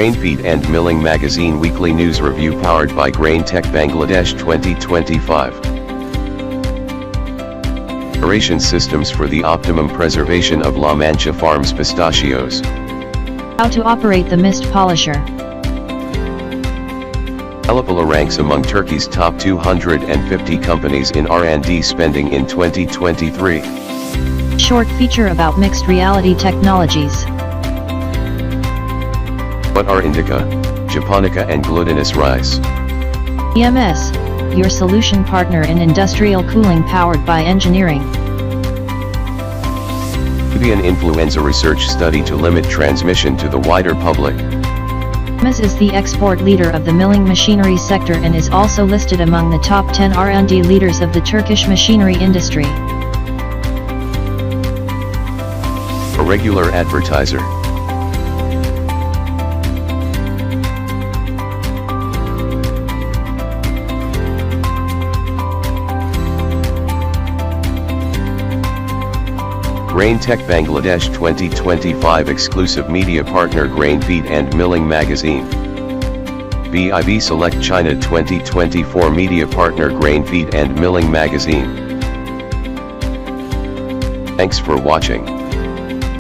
Grain Feed and Milling Magazine Weekly News Review powered by Grain Tech Bangladesh 2025. Aeration systems for the optimum preservation of La Mancha Farms pistachios. How to operate the mist polisher. Alipala ranks among Turkey's top 250 companies in R&D spending in 2023. Short feature about mixed reality technologies. What are indica, japonica and glutinous rice? EMS, your solution partner in industrial cooling powered by engineering. Avian influenza research study to limit transmission to the wider public. EMS is the export leader of the milling machinery sector and is also listed among the top 10 R&D leaders of the Turkish machinery industry. A regular advertiser. Grain Tech Bangladesh 2025 exclusive media partner Grain Feed and Milling Magazine. BIV Select China 2024 media partner Grain Feed and Milling Magazine. Thanks for watching.